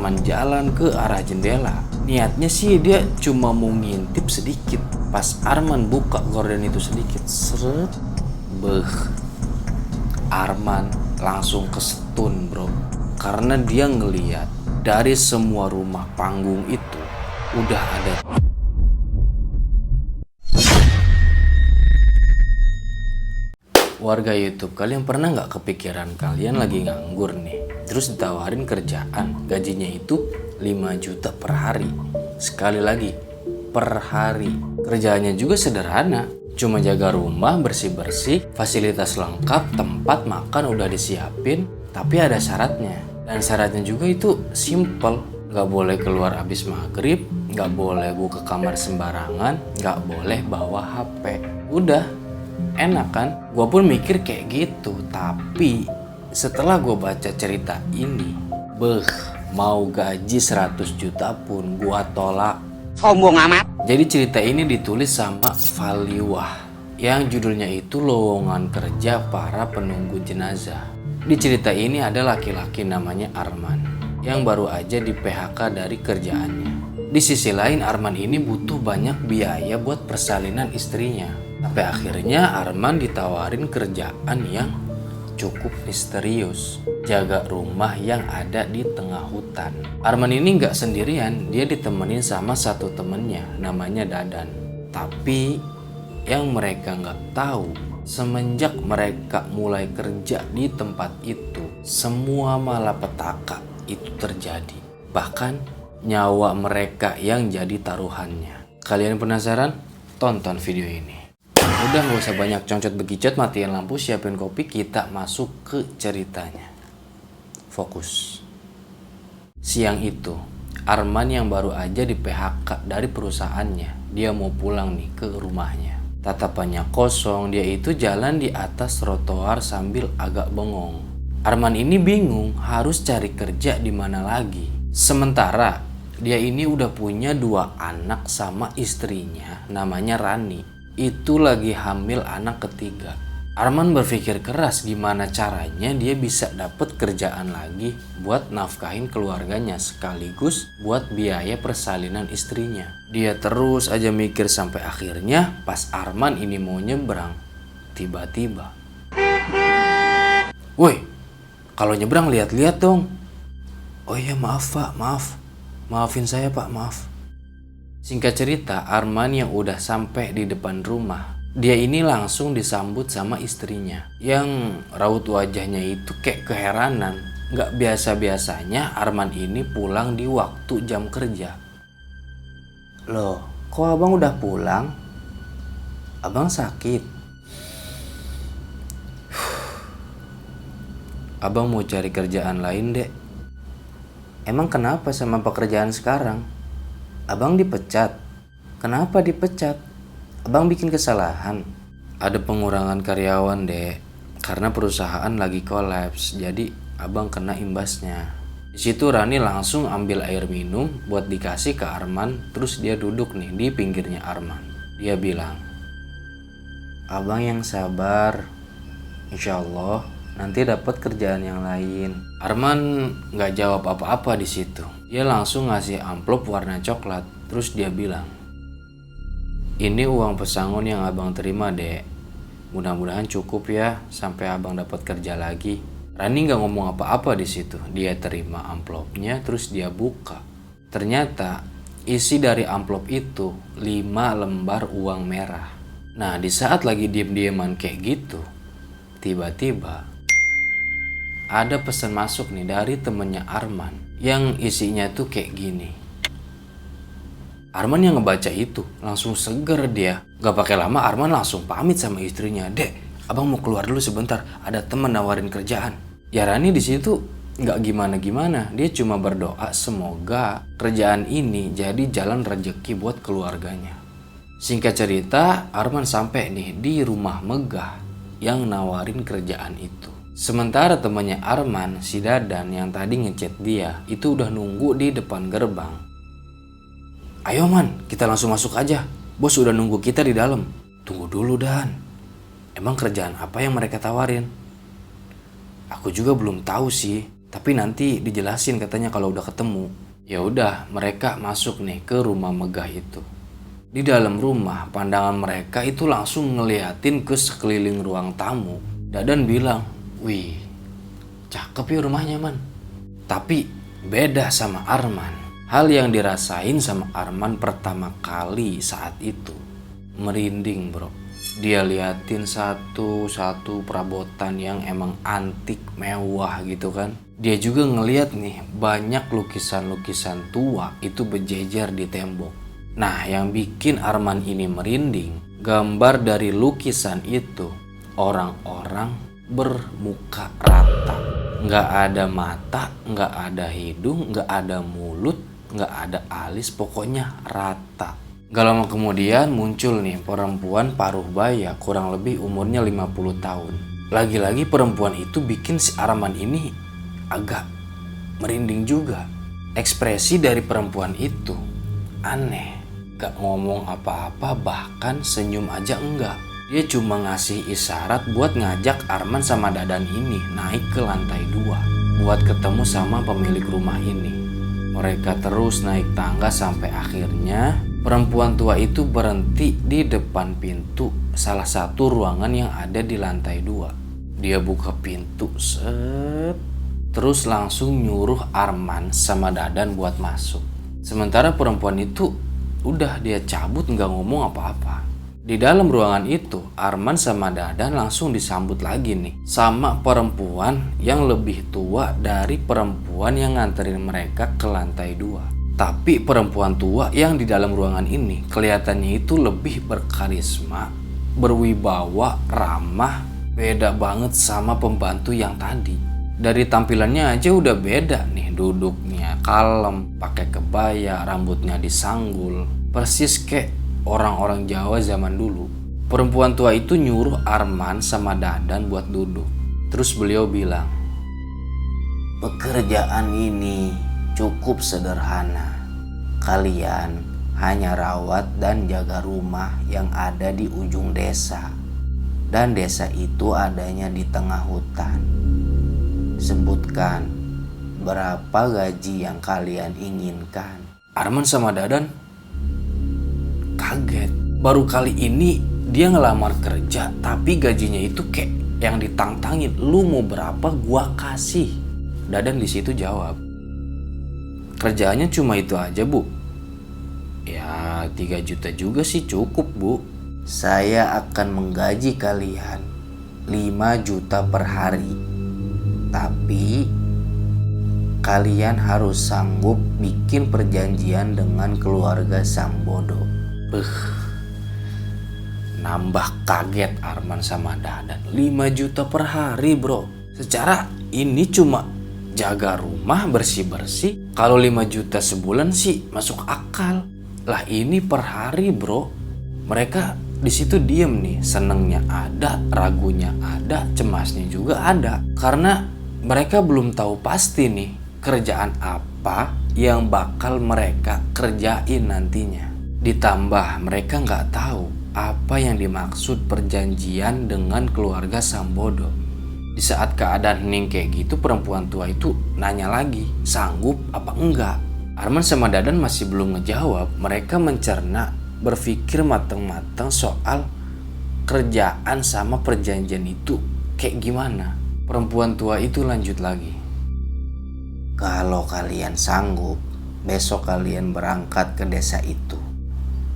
Arman jalan ke arah jendela. Niatnya sih dia cuma mau ngintip sedikit. Pas Arman buka gorden itu sedikit, seret, Arman langsung kesetun bro. Karena dia ngeliat dari semua rumah panggung itu udah ada. Warga YouTube, kalian pernah nggak kepikiran kalian lagi nganggur nih, terus ditawarin kerjaan, gajinya itu 5 juta per hari. Sekali lagi, per hari. Kerjaannya juga sederhana, cuma jaga rumah, bersih-bersih, fasilitas lengkap, tempat makan udah disiapin, tapi ada syaratnya. Dan syaratnya juga itu simple, nggak boleh keluar abis maghrib, nggak boleh buka kamar sembarangan, nggak boleh bawa HP. Udah. Enak kan? Gue pun mikir kayak gitu. Tapi setelah gue baca cerita ini, mau gaji 100 juta pun gue tolak. Sombong amat. Jadi cerita ini ditulis sama Valiwah, yang judulnya itu Lowongan Kerja Para Penunggu Jenazah. Di cerita ini ada laki-laki namanya Arman yang baru aja di PHK dari kerjaannya. Di sisi lain Arman ini butuh banyak biaya buat persalinan istrinya. Sampai akhirnya Arman ditawarin kerjaan yang cukup misterius, jaga rumah yang ada di tengah hutan. Arman ini nggak sendirian, dia ditemenin sama satu temennya namanya Dadan. Tapi yang mereka nggak tahu, semenjak mereka mulai kerja di tempat itu, semua malapetaka itu terjadi. Bahkan nyawa mereka yang jadi taruhannya. Kalian penasaran? Tonton video ini. Udah gak usah banyak concot begicot, matiin lampu, siapin kopi, kita masuk ke ceritanya. Fokus. Siang itu, Arman yang baru aja di PHK dari perusahaannya, dia mau pulang nih ke rumahnya. Tatapannya kosong, dia itu jalan di atas trotoar sambil agak bengong. Arman ini bingung harus cari kerja di mana lagi. Sementara dia ini udah punya 2 anak sama istrinya namanya Rani. Itu lagi hamil anak ketiga. Arman berpikir keras gimana caranya dia bisa dapat kerjaan lagi buat nafkahin keluarganya sekaligus buat biaya persalinan istrinya. Dia terus aja mikir sampai akhirnya pas Arman ini mau nyebrang, tiba-tiba, "Woi, kalau nyebrang lihat-lihat dong." "Oh iya maaf pak, maafin saya pak, maaf." Singkat cerita, Arman yang udah sampai di depan rumah, dia ini langsung disambut sama istrinya yang raut wajahnya itu kayak keheranan. Gak biasa-biasanya Arman ini pulang di waktu jam kerja. "Loh, kok abang udah pulang? Abang sakit?" "Abang mau cari kerjaan lain dek." "Emang kenapa sama pekerjaan sekarang? Abang dipecat." "Kenapa dipecat? Abang bikin kesalahan?" "Ada pengurangan karyawan dek, karena perusahaan lagi kolaps, jadi abang kena imbasnya." Di situ Rani langsung ambil air minum buat dikasih ke Arman, terus dia duduk nih di pinggirnya Arman. Dia bilang, "Abang yang sabar, insya Allah nanti dapat kerjaan yang lain." Arman nggak jawab apa-apa di situ. Dia langsung ngasih amplop warna coklat. Terus dia bilang, "Ini uang pesangon yang abang terima dek. Mudah-mudahan cukup ya sampai abang dapat kerja lagi." Rani nggak ngomong apa-apa di situ. Dia terima amplopnya terus dia buka. Ternyata isi dari amplop itu 5 lembar uang merah. Nah di saat lagi diem-dieman kayak gitu, tiba-tiba ada pesan masuk nih dari temennya Arman yang isinya tuh kayak gini. Arman yang ngebaca itu langsung seger dia. Gak pakai lama Arman langsung pamit sama istrinya. "Dek, abang mau keluar dulu sebentar, ada temen nawarin kerjaan." Ya Rani di situ nggak gimana-gimana. Dia cuma berdoa semoga kerjaan ini jadi jalan rezeki buat keluarganya. Singkat cerita, Arman sampai nih di rumah megah yang nawarin kerjaan itu. Sementara temannya Arman, si Dadan yang tadi ngechat dia, itu udah nunggu di depan gerbang. "Ayo man, kita langsung masuk aja. Bos udah nunggu kita di dalam." "Tunggu dulu Dan. Emang kerjaan apa yang mereka tawarin?" "Aku juga belum tahu sih. Tapi nanti dijelasin katanya kalau udah ketemu. Ya udah, mereka masuk nih ke rumah megah itu. Di dalam rumah, pandangan mereka itu langsung ngeliatin ke sekeliling ruang tamu. Dadan bilang, "Wih, cakep ya rumahnya, Man." Tapi beda sama Arman. Hal yang dirasain sama Arman pertama kali saat itu merinding, bro. Dia liatin satu-satu perabotan yang emang antik mewah gitu kan. Dia juga ngeliat nih banyak lukisan-lukisan tua itu berjejer di tembok. Nah, yang bikin Arman ini merinding, gambar dari lukisan itu orang-orang bermuka rata. Nggak ada mata, nggak ada hidung, nggak ada mulut, nggak ada alis, pokoknya rata. Gak lama kemudian muncul nih perempuan paruh baya, kurang lebih umurnya 50 tahun. Lagi-lagi perempuan itu bikin si Arman ini agak merinding juga. Ekspresi dari perempuan itu aneh, gak ngomong apa-apa, bahkan senyum aja enggak. Dia cuma ngasih isyarat buat ngajak Arman sama Dadan ini naik ke lantai 2 buat ketemu sama pemilik rumah ini. Mereka terus naik tangga sampai akhirnya perempuan tua itu berhenti di depan pintu salah satu ruangan yang ada di lantai 2. Dia buka pintu, terus langsung nyuruh Arman sama Dadan buat masuk. Sementara perempuan itu udah dia cabut nggak ngomong apa-apa. Di dalam ruangan itu, Arman sama Dadan langsung disambut lagi nih sama perempuan yang lebih tua dari perempuan yang nganterin mereka ke lantai 2. Tapi perempuan tua yang di dalam ruangan ini kelihatannya itu lebih berkarisma, berwibawa, ramah, beda banget sama pembantu yang tadi. Dari tampilannya aja udah beda nih, duduknya kalem, pakai kebaya, rambutnya disanggul, persis kayak orang-orang Jawa zaman dulu. Perempuan tua itu nyuruh Arman sama Dadan buat duduk. Terus beliau bilang, "Pekerjaan ini cukup sederhana. Kalian hanya rawat dan jaga rumah yang ada di ujung desa. Dan desa itu adanya di tengah hutan. Sebutkan berapa gaji yang kalian inginkan." Arman sama Dadan kaget. Baru kali ini dia ngelamar kerja, tapi gajinya itu kayak yang ditantangin. "Lu mau berapa gua kasih." Dadan di situ jawab, "Kerjaannya cuma itu aja, Bu." "Ya 3 juta juga sih cukup, Bu." "Saya akan menggaji kalian 5 juta per hari. Tapi kalian harus sanggup bikin perjanjian dengan keluarga Sambodo." Nambah kaget Arman sama Dadan. 5 juta per hari, bro. Secara ini cuma jaga rumah, bersih-bersih. Kalau 5 juta sebulan sih masuk akal. Lah ini per hari, bro. Mereka di situ diem nih, senengnya ada, ragunya ada, cemasnya juga ada. Karena mereka belum tahu pasti nih kerjaan apa yang bakal mereka kerjain nantinya. Ditambah mereka nggak tahu apa yang dimaksud perjanjian dengan keluarga Sambodo. Di saat keadaan hening kayak gitu, perempuan tua itu nanya lagi, sanggup apa enggak? Arman sama Dadan masih belum ngejawab. Mereka mencerna, berpikir matang-matang soal kerjaan sama perjanjian itu kayak gimana. Perempuan tua itu lanjut lagi, "Kalau kalian sanggup, besok kalian berangkat ke desa itu.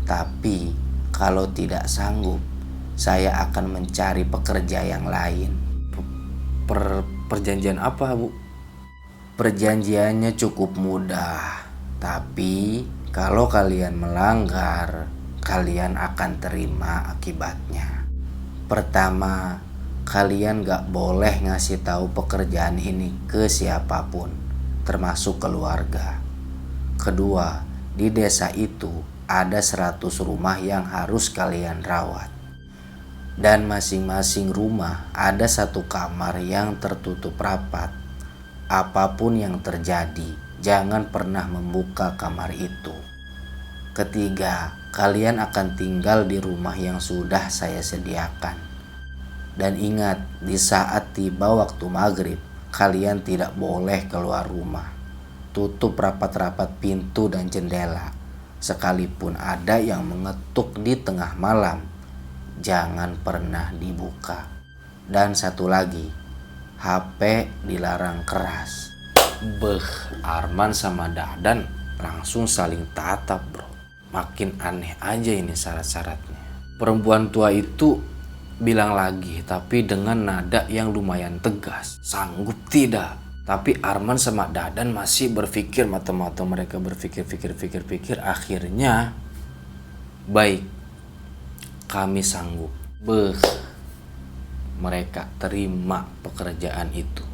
Tapi kalau tidak sanggup, saya akan mencari pekerja yang lain." Perjanjian apa, Bu? "Perjanjiannya cukup mudah. Tapi kalau kalian melanggar, kalian akan terima akibatnya. Pertama, kalian gak boleh ngasih tahu pekerjaan ini ke siapapun, termasuk keluarga. Kedua, di desa itu ada 100 rumah yang harus kalian rawat. Dan masing-masing rumah ada 1 kamar yang tertutup rapat. Apapun yang terjadi, jangan pernah membuka kamar itu. Ketiga, kalian akan tinggal di rumah yang sudah saya sediakan. Dan ingat, di saat tiba waktu maghrib, kalian tidak boleh keluar rumah. Tutup rapat-rapat pintu dan jendela. Sekalipun ada yang mengetuk di tengah malam, jangan pernah dibuka. Dan satu lagi, HP dilarang keras. Arman sama Dadan langsung saling tatap bro. Makin aneh aja ini syarat-syaratnya. Perempuan tua itu bilang lagi, tapi dengan nada yang lumayan tegas. Sanggup tidak? Tapi Arman sama Dadan masih berpikir, mata-mata mereka berpikir. Akhirnya, baik, kami sanggup. Mereka terima pekerjaan itu.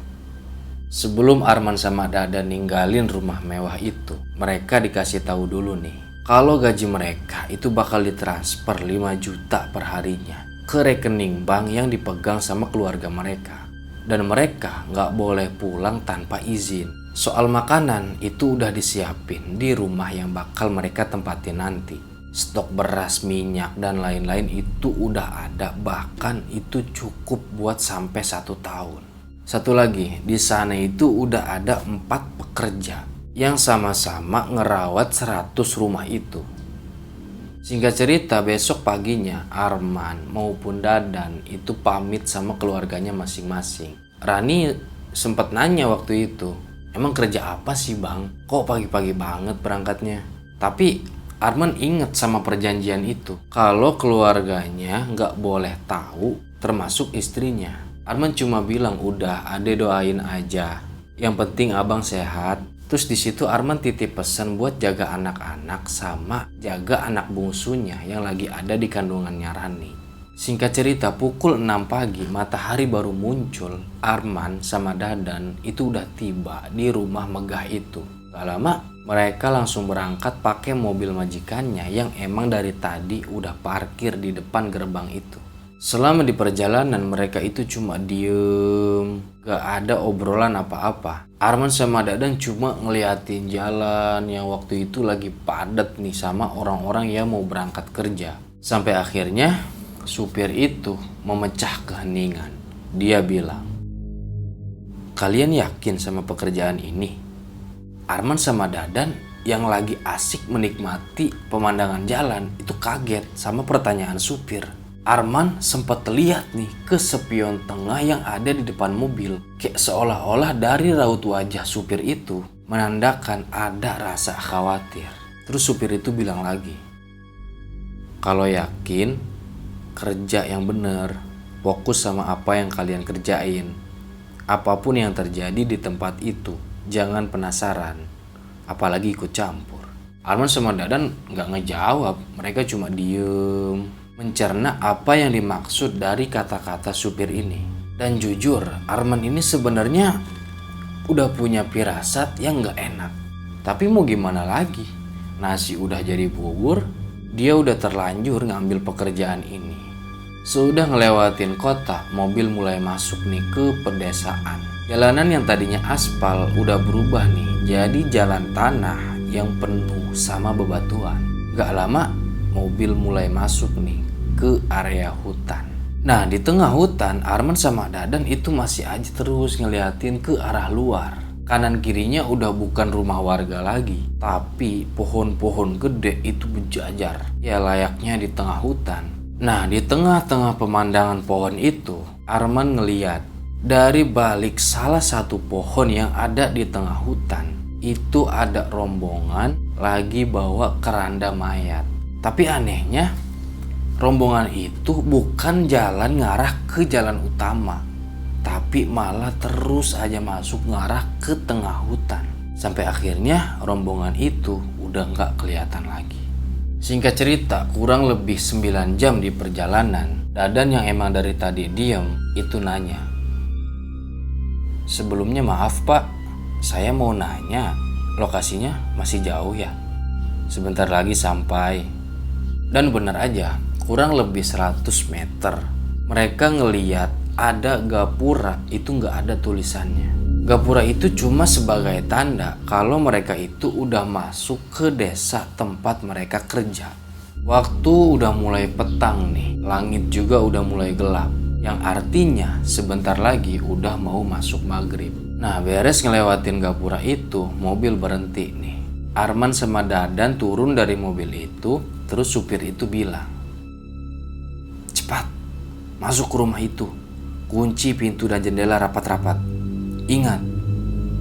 Sebelum Arman sama Dadan ninggalin rumah mewah itu, mereka dikasih tahu dulu nih, kalau gaji mereka itu bakal ditransfer 5 juta per harinya ke rekening bank yang dipegang sama keluarga mereka. Dan mereka nggak boleh pulang tanpa izin. Soal makanan itu udah disiapin di rumah yang bakal mereka tempatin nanti. Stok beras, minyak, dan lain-lain itu udah ada. Bahkan itu cukup buat sampai 1 tahun. Satu lagi, di sana itu udah ada 4 pekerja yang sama-sama ngerawat 100 rumah itu. Singkat cerita, besok paginya Arman maupun Dadan itu pamit sama keluarganya masing-masing. Rani sempat nanya waktu itu, emang kerja apa sih bang? Kok pagi-pagi banget berangkatnya? Tapi Arman ingat sama perjanjian itu, kalau keluarganya nggak boleh tahu, termasuk istrinya. Arman cuma bilang, udah ade doain aja, yang penting abang sehat. Terus di situ Arman titip pesan buat jaga anak-anak sama jaga anak bungsunya yang lagi ada di kandungannya Rani. Singkat cerita, pukul 6 pagi matahari baru muncul. Arman sama Dadan itu udah tiba di rumah megah itu. Gak lama mereka langsung berangkat pakai mobil majikannya yang emang dari tadi udah parkir di depan gerbang itu. Selama di perjalanan mereka itu cuma diem, gak ada obrolan apa-apa. Arman sama Dadan cuma ngeliatin jalan yang waktu itu lagi padat nih sama orang-orang yang mau berangkat kerja. Sampai akhirnya supir itu memecah keheningan. Dia bilang, kalian yakin sama pekerjaan ini? Arman sama Dadan yang lagi asik menikmati pemandangan jalan itu kaget sama pertanyaan supir. Arman sempat lihat nih ke spion tengah yang ada di depan mobil. Kayak seolah-olah dari raut wajah supir itu menandakan ada rasa khawatir. Terus supir itu bilang lagi, kalau yakin, kerja yang bener, fokus sama apa yang kalian kerjain. Apapun yang terjadi di tempat itu, jangan penasaran, apalagi ikut campur. Arman sama Dadan gak ngejawab, mereka cuma diem, mencerna apa yang dimaksud dari kata-kata supir ini. Dan jujur, Arman ini sebenarnya udah punya firasat yang gak enak. Tapi mau gimana lagi? Nasi udah jadi bubur, dia udah terlanjur ngambil pekerjaan ini. Sudah ngelewatin kota, mobil mulai masuk nih ke pedesaan. Jalanan yang tadinya aspal udah berubah nih jadi jalan tanah yang penuh sama bebatuan. Gak lama, mobil mulai masuk nih ke area hutan. Nah, di tengah hutan, Arman sama Dadan itu masih aja terus ngeliatin ke arah luar. Kanan kirinya udah bukan rumah warga lagi, tapi pohon-pohon gede itu berjajar. Ya layaknya di tengah hutan. Nah, di tengah-tengah pemandangan pohon itu, Arman ngeliat dari balik salah satu pohon yang ada di tengah hutan, itu ada rombongan lagi bawa keranda mayat. Tapi anehnya, rombongan itu bukan jalan ngarah ke jalan utama, tapi malah terus aja masuk ngarah ke tengah hutan. Sampai akhirnya rombongan itu udah gak kelihatan lagi. Singkat cerita, kurang lebih 9 jam di perjalanan, Dadan yang emang dari tadi diem itu nanya, sebelumnya maaf pak, saya mau nanya, lokasinya masih jauh ya? Sebentar lagi sampai. Dan benar aja, kurang lebih 100 meter. Mereka ngeliat ada gapura, itu gak ada tulisannya. Gapura itu cuma sebagai tanda kalau mereka itu udah masuk ke desa tempat mereka kerja. Waktu udah mulai petang nih, langit juga udah mulai gelap. Yang artinya sebentar lagi udah mau masuk maghrib. Nah, beres ngelewatin gapura itu, mobil berhenti nih. Arman sama Dadan turun dari mobil itu, terus supir itu bilang, "Cepat, masuk ke rumah itu. Kunci pintu dan jendela rapat-rapat. Ingat,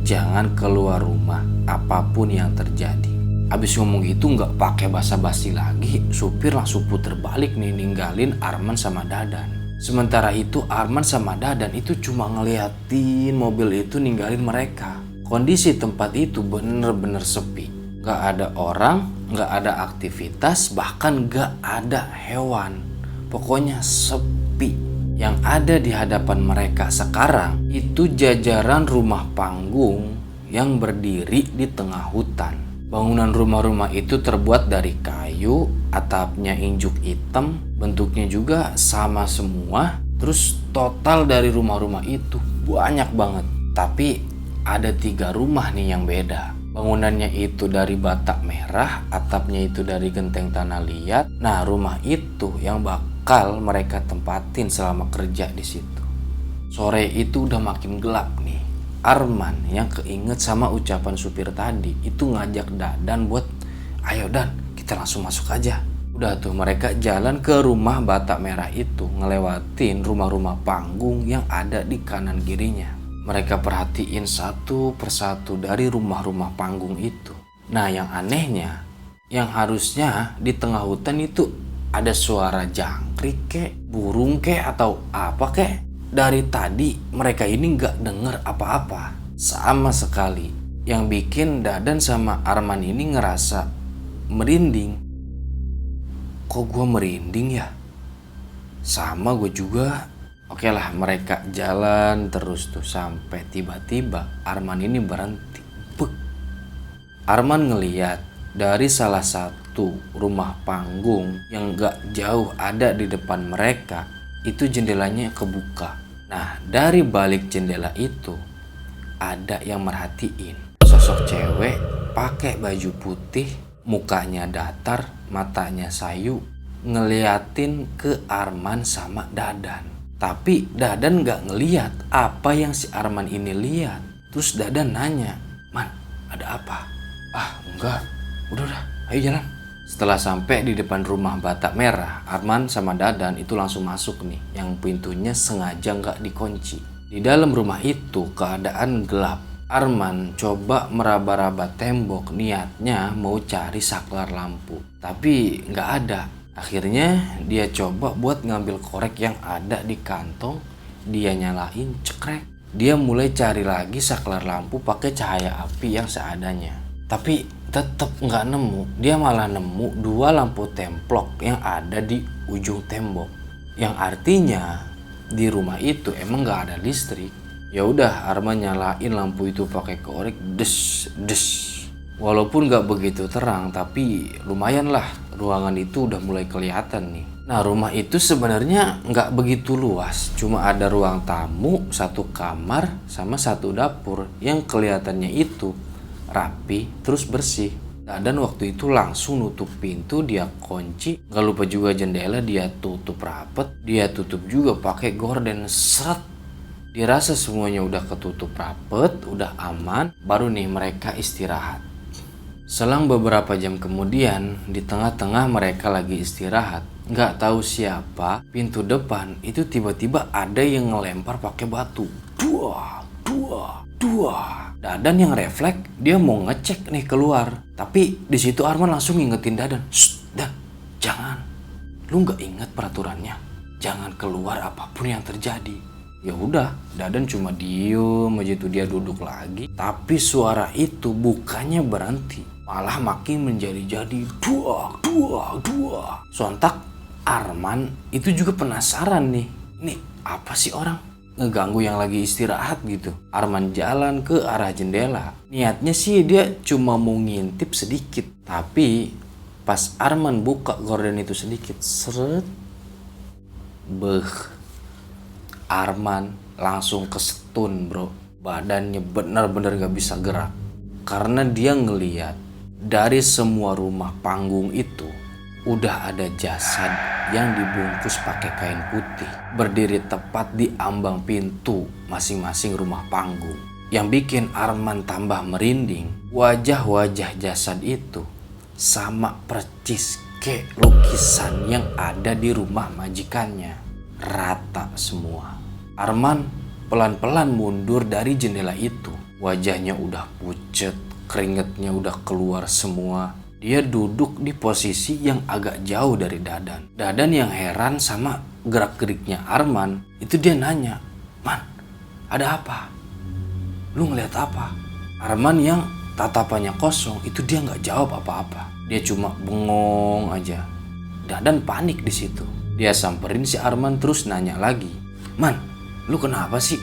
jangan keluar rumah apapun yang terjadi." Abis ngomong gitu nggak pakai basa-basi lagi, supir langsung puter balik nih ninggalin Arman sama Dadan. Sementara itu Arman sama Dadan itu cuma ngeliatin mobil itu ninggalin mereka. Kondisi tempat itu bener-bener sepi. Nggak ada orang, nggak ada aktivitas, bahkan nggak ada hewan. Pokoknya sepi. Yang ada di hadapan mereka sekarang itu jajaran rumah panggung yang berdiri di tengah hutan. Bangunan rumah-rumah itu terbuat dari kayu, atapnya injuk hitam, bentuknya juga sama semua. Terus total dari rumah-rumah itu banyak banget. Tapi ada 3 rumah nih yang beda. Bangunannya itu dari bata merah, atapnya itu dari genteng tanah liat. Nah, rumah itu yang bakal mereka tempatin selama kerja di situ. Sore itu udah makin gelap nih. Arman yang keinget sama ucapan supir tadi itu ngajak Dadan buat, "Ayo Dan, kita langsung masuk aja." Udah tuh mereka jalan ke rumah bata merah itu, ngelewatin rumah-rumah panggung yang ada di kanan kirinya. Mereka perhatiin satu persatu dari rumah-rumah panggung itu. Nah, yang anehnya, yang harusnya di tengah hutan itu ada suara jangkrik kek, burung kek, atau apa kek. Dari tadi mereka ini gak denger apa-apa sama sekali. Yang bikin Dadan sama Arman ini ngerasa merinding. Kok gue merinding ya? Sama gue juga. Oke lah, mereka jalan terus tuh sampai tiba-tiba Arman ini berhenti. Bek. Arman ngeliat dari salah satu rumah panggung yang gak jauh ada di depan mereka, itu jendelanya kebuka. Nah, dari balik jendela itu ada yang merhatiin sosok cewek pakai baju putih, mukanya datar, matanya sayu, ngeliatin ke Arman sama Dadan. Tapi Dadan gak ngeliat apa yang si Arman ini lihat. Terus Dadan nanya, "Man, ada apa?" "Ah, enggak, udah, ayo jalan." Setelah sampai di depan rumah bata merah, Arman sama Dadan itu langsung masuk nih, yang pintunya sengaja nggak dikunci. Di dalam rumah itu keadaan gelap. Arman coba meraba-raba tembok, niatnya mau cari saklar lampu, tapi nggak ada. Akhirnya dia coba buat ngambil korek yang ada di kantong, dia nyalain, cekrek. Dia mulai cari lagi saklar lampu pakai cahaya api yang seadanya. Tapi tetap nggak nemu. Dia malah nemu 2 lampu templok yang ada di ujung tembok. Yang artinya di rumah itu emang nggak ada listrik. Ya udah, Arman nyalain lampu itu pakai korek, des. Walaupun nggak begitu terang, tapi lumayan lah. Ruangan itu udah mulai kelihatan nih. Nah, rumah itu sebenarnya nggak begitu luas. Cuma ada ruang tamu, 1 kamar, sama 1 dapur yang kelihatannya itu rapi terus bersih. Dan waktu itu langsung nutup pintu, dia kunci. Gak lupa juga jendela dia tutup rapet. Dia tutup juga pakai gorden, seret. Dirasa semuanya udah ketutup rapet, udah aman. Baru nih mereka istirahat. Selang beberapa jam kemudian, di tengah-tengah mereka lagi istirahat, gak tahu siapa, pintu depan itu tiba-tiba ada yang ngelempar pakai batu. Dua. Dadan yang refleks, dia mau ngecek nih keluar. Tapi di situ Arman langsung ngingetin Dadan, "Shh, Dan, jangan. Lu nggak inget peraturannya? Jangan keluar apapun yang terjadi." Ya udah, Dadan cuma diem aja tuh, dia duduk lagi. Tapi suara itu bukannya berhenti, malah makin menjadi-jadi. Dua. Sontak Arman itu juga penasaran nih. Ini apa sih orang ngeganggu yang lagi istirahat gitu. Arman jalan ke arah jendela. Niatnya sih dia cuma mau ngintip sedikit. Tapi pas Arman buka gorden itu sedikit, seret, Arman langsung kesetun bro. Badannya bener-bener gak bisa gerak. Karena dia ngeliat dari semua rumah panggung itu udah ada jasad yang dibungkus pakai kain putih, berdiri tepat di ambang pintu masing-masing rumah panggung. Yang bikin Arman tambah merinding, wajah-wajah jasad itu sama percis kayak lukisan yang ada di rumah majikannya. Rata semua. Arman pelan-pelan mundur dari jendela itu. Wajahnya udah pucet, keringetnya udah keluar semua. Dia duduk di posisi yang agak jauh dari Dadan. Dadan yang heran sama gerak-geriknya Arman, itu dia nanya, "Man, ada apa? Lu ngeliat apa?" Arman yang tatapannya kosong, itu dia nggak jawab apa-apa. Dia cuma bengong aja. Dadan panik di situ. Dia samperin si Arman terus nanya lagi, "Man, lu kenapa sih?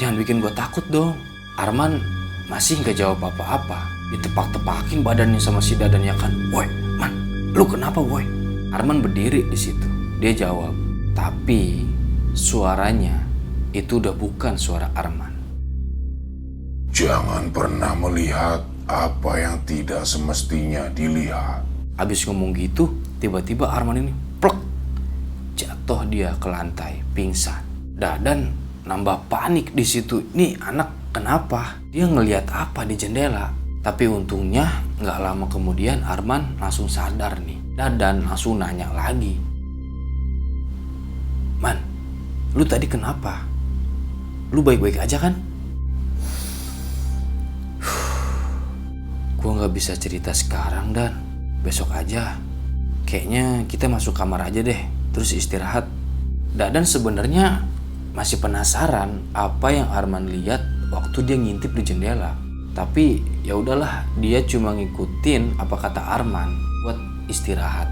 Jangan bikin gue takut dong." Arman masih nggak jawab apa-apa. Ditepak-tepakin badannya sama si Dadan ya kan. "Woi, Man, lu kenapa woi?" Arman berdiri di situ. Dia jawab, tapi suaranya itu udah bukan suara Arman. "Jangan pernah melihat apa yang tidak semestinya dilihat." Abis ngomong gitu, tiba-tiba Arman ini plek, jatuh dia ke lantai, pingsan. Dadan nambah panik di situ. Nih anak kenapa? Dia ngelihat apa di jendela? Tapi untungnya nggak lama kemudian Arman langsung sadar nih. Dadan langsung nanya lagi, "Man, lu tadi kenapa? Lu baik-baik aja kan?" Gue nggak bisa cerita sekarang Dan. Besok aja. Kayaknya kita masuk kamar aja deh, terus istirahat. Dadan sebenarnya masih penasaran apa yang Arman lihat waktu dia ngintip di jendela. Tapi ya udahlah, dia cuma ngikutin apa kata Arman buat istirahat.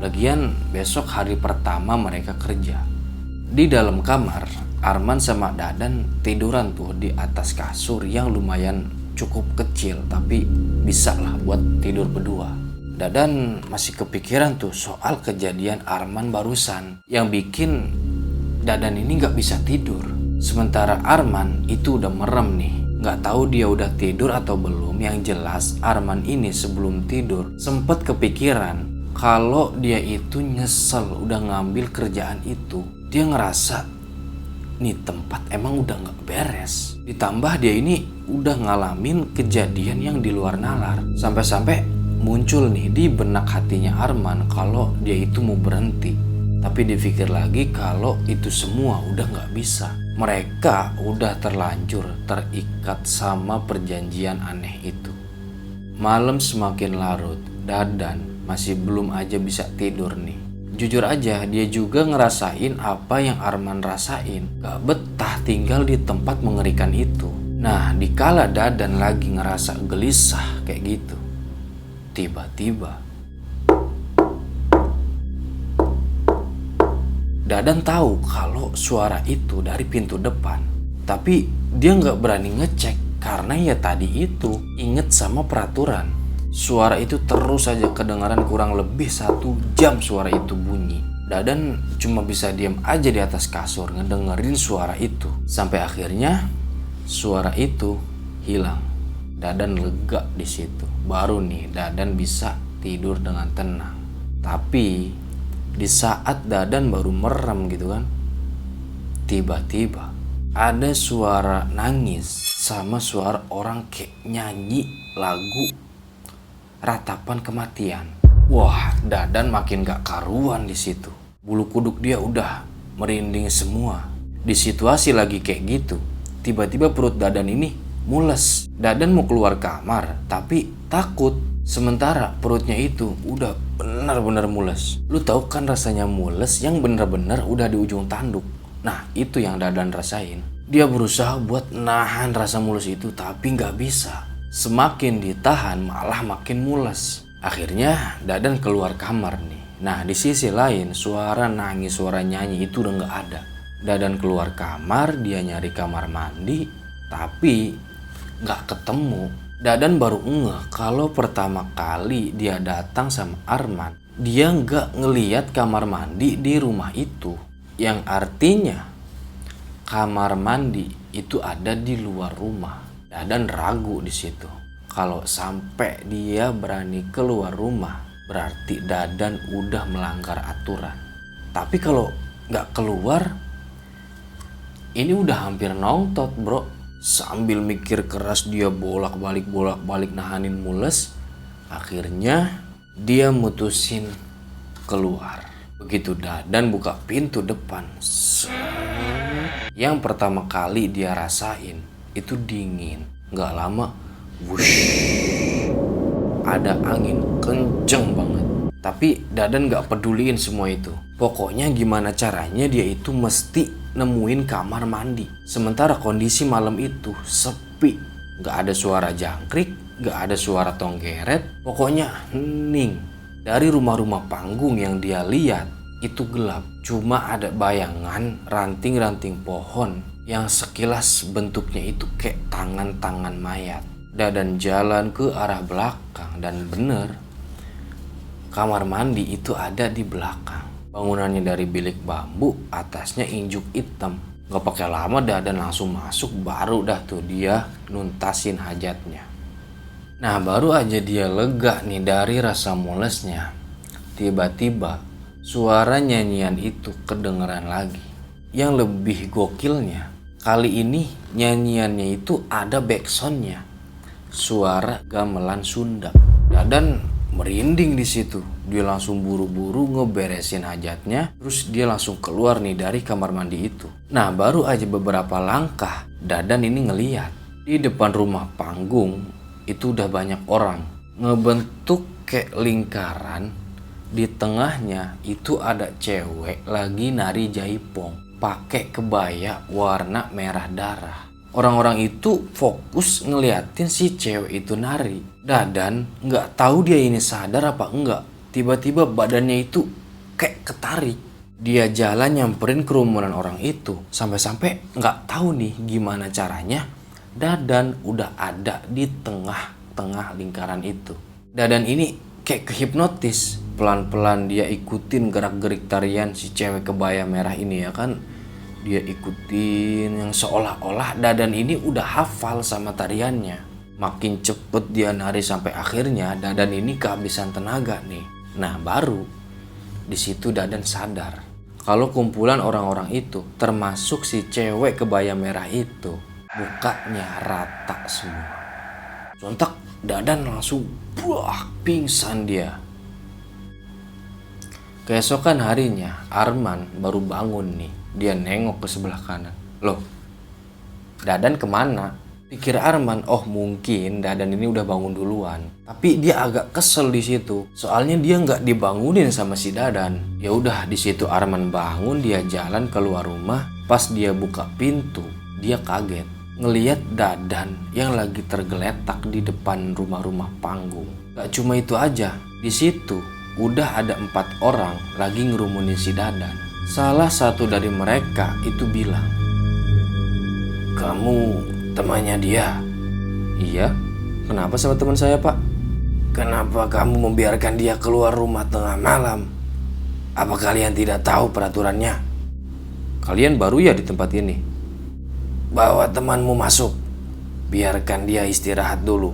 Lagian besok hari pertama mereka kerja. Di dalam kamar, Arman sama Dadan tiduran tuh di atas kasur yang lumayan cukup kecil, tapi bisa lah buat tidur berdua. Dadan masih kepikiran tuh soal kejadian Arman barusan yang bikin Dadan ini gak bisa tidur. Sementara Arman itu udah merem nih. Gak tahu dia udah tidur atau belum. Yang jelas Arman ini sebelum tidur sempet kepikiran kalau dia itu nyesel udah ngambil kerjaan itu. Dia ngerasa nih tempat emang udah gak beres. Ditambah dia ini udah ngalamin kejadian yang di luar nalar. Sampai-sampai muncul nih di benak hatinya Arman kalau dia itu mau berhenti. Tapi dipikir lagi kalau itu semua udah gak bisa. Mereka udah terlanjur terikat sama perjanjian aneh itu. Malam semakin larut, Dadan masih belum aja bisa tidur nih. Jujur aja dia juga ngerasain apa yang Arman rasain. Gak betah tinggal di tempat mengerikan itu. Nah, dikala Dadan lagi ngerasa gelisah kayak gitu, tiba-tiba Dadan tahu kalau suara itu dari pintu depan. Tapi dia nggak berani ngecek karena ya tadi itu inget sama peraturan. Suara itu terus saja kedengaran kurang lebih 1 jam suara itu bunyi. Dadan cuma bisa diam aja di atas kasur ngedengerin suara itu. Sampai akhirnya suara itu hilang. Dadan lega di situ. Baru nih Dadan bisa tidur dengan tenang. Tapi di saat Dadan baru merem gitu kan, tiba-tiba ada suara nangis sama suara orang kayak nyanyi lagu Ratapan Kematian. Wah, Dadan makin gak karuan di situ. Bulu kuduk dia udah merinding semua. Di situasi lagi kayak gitu, tiba-tiba perut Dadan ini mules. Dadan mau keluar kamar, tapi takut. Sementara perutnya itu udah benar-benar mules. Lu tahu kan rasanya mules yang benar-benar udah di ujung tanduk. Nah, itu yang Dadan rasain. Dia berusaha buat nahan rasa mules itu, tapi nggak bisa. Semakin ditahan malah makin mules. Akhirnya Dadan keluar kamar nih. Nah, di sisi lain suara nangis, suara nyanyi itu udah nggak ada. Dadan keluar kamar, dia nyari kamar mandi, tapi nggak ketemu. Dadan baru ngeh kalau pertama kali dia datang sama Arman, dia nggak ngeliat kamar mandi di rumah itu. Yang artinya kamar mandi itu ada di luar rumah. Dadan ragu di situ. Kalau sampai dia berani keluar rumah, berarti Dadan udah melanggar aturan. Tapi kalau nggak keluar, ini udah hampir nongtot bro. Sambil mikir keras dia bolak-balik nahanin mules. Akhirnya dia mutusin keluar. Begitu Dadan buka pintu depan, yang pertama kali dia rasain itu dingin. Gak lama, wush, ada angin kenceng banget. Tapi Dadan gak peduliin semua itu. Pokoknya gimana caranya dia itu mesti nemuin kamar mandi. Sementara kondisi malam itu sepi, gak ada suara jangkrik, gak ada suara tonggeret. Pokoknya hening. Dari rumah-rumah panggung yang dia lihat itu gelap. Cuma ada bayangan ranting-ranting pohon yang sekilas bentuknya itu kayak tangan-tangan mayat. Dadan jalan ke arah belakang dan bener, kamar mandi itu ada di belakang. Bangunannya dari bilik bambu, atasnya injuk hitam. Gak pakai lama Dadan langsung masuk, baru dah tuh dia nuntasin hajatnya. Nah baru aja dia lega nih dari rasa mulesnya, tiba-tiba suara nyanyian itu kedengeran lagi. Yang lebih gokilnya, kali ini nyanyiannya itu ada backsoundnya, suara gamelan Sunda. Dadan merinding di situ. Dia langsung buru-buru ngeberesin hajatnya, terus dia langsung keluar nih dari kamar mandi itu. Nah baru aja beberapa langkah, Dadan ini ngeliat di depan rumah panggung itu udah banyak orang ngebentuk kayak lingkaran. Di tengahnya itu ada cewek lagi nari jaipong pakai kebaya warna merah darah. Orang-orang itu fokus ngeliatin si cewek itu nari. Dadan nggak tahu dia ini sadar apa enggak, tiba-tiba badannya itu kayak ketarik. Dia jalan nyamperin kerumunan orang itu, sampai-sampai nggak tahu nih gimana caranya Dadan udah ada di tengah-tengah lingkaran itu. Dadan ini kayak kehipnotis. Pelan-pelan dia ikutin gerak-gerik tarian si cewek kebaya merah ini ya kan. Dia ikutin yang seolah-olah Dadan ini udah hafal sama tariannya. Makin cepet dia nari sampai akhirnya Dadan ini kehabisan tenaga nih. Nah baru di situ Dadan sadar kalau kumpulan orang-orang itu termasuk si cewek kebaya merah itu mukanya rata semua. Sontak Dadan langsung pingsan dia. Keesokan harinya Arman baru bangun nih. Dia nengok ke sebelah kanan. Loh, Dadan kemana? Pikir Arman, oh mungkin Dadan ini udah bangun duluan. Tapi dia agak kesel di situ. Soalnya dia nggak dibangunin sama si Dadan. Ya udah di situ Arman bangun, dia jalan keluar rumah. Pas dia buka pintu, dia kaget ngeliat Dadan yang lagi tergeletak di depan rumah-rumah panggung. Gak cuma itu aja, di situ udah ada 4 orang lagi ngerumunin si Dadan. Salah satu dari mereka itu bilang, "Kamu temannya dia?" "Iya, kenapa sama teman saya pak?" "Kenapa kamu membiarkan dia keluar rumah tengah malam? Apa kalian tidak tahu peraturannya?" "Kalian baru ya di tempat ini?" "Bawa temanmu masuk. Biarkan dia istirahat dulu.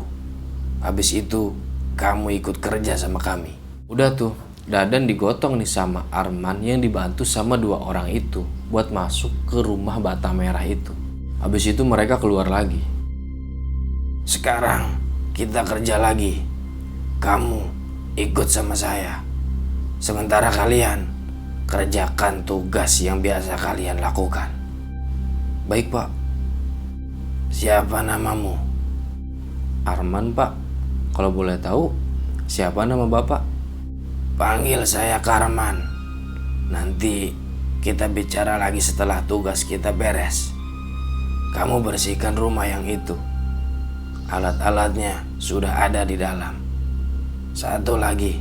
Habis itu kamu ikut kerja sama kami." Udah tuh, Dadan digotong nih sama Arman yang dibantu sama 2 orang itu buat masuk ke rumah bata merah itu. Habis itu mereka keluar lagi. "Sekarang kita kerja lagi. Kamu ikut sama saya. Sementara kalian kerjakan tugas yang biasa kalian lakukan." "Baik pak." "Siapa namamu?" "Arman pak. Kalau boleh tahu siapa nama bapak?" "Panggil saya Karman. Nanti kita bicara lagi setelah tugas kita beres. Kamu bersihkan rumah yang itu. Alat-alatnya sudah ada di dalam. Satu lagi,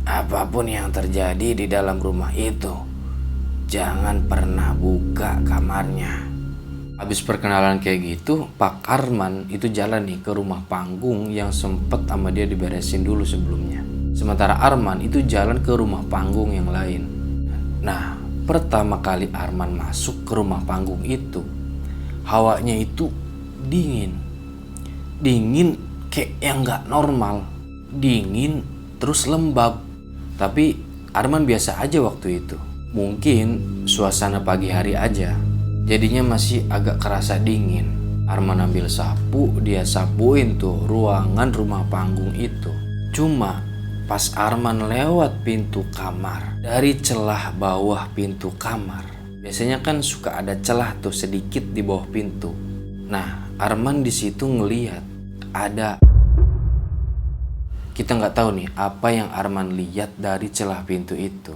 apapun yang terjadi di dalam rumah itu, jangan pernah buka kamarnya." Habis perkenalan kayak gitu, Pak Arman itu jalan nih ke rumah panggung yang sempet sama dia diberesin dulu sebelumnya. Sementara Arman itu jalan ke rumah panggung yang lain. Nah, pertama kali Arman masuk ke rumah panggung itu, hawanya itu dingin. Dingin kayak yang gak normal. Dingin terus lembab. Tapi Arman biasa aja waktu itu. Mungkin suasana pagi hari aja, jadinya masih agak kerasa dingin. Arman ambil sapu, dia sapuin tuh ruangan rumah panggung itu. Cuma pas Arman lewat pintu kamar, dari celah bawah pintu kamar, biasanya kan suka ada celah tuh sedikit di bawah pintu. Nah, Arman di situ ngelihat ada. Kita nggak tahu nih apa yang Arman lihat dari celah pintu itu.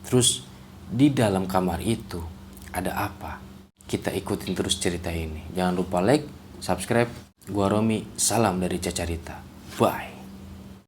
Terus di dalam kamar itu ada apa? Kita ikutin terus cerita ini. Jangan lupa like, subscribe. Gua Romi, salam dari Cacarita. Bye.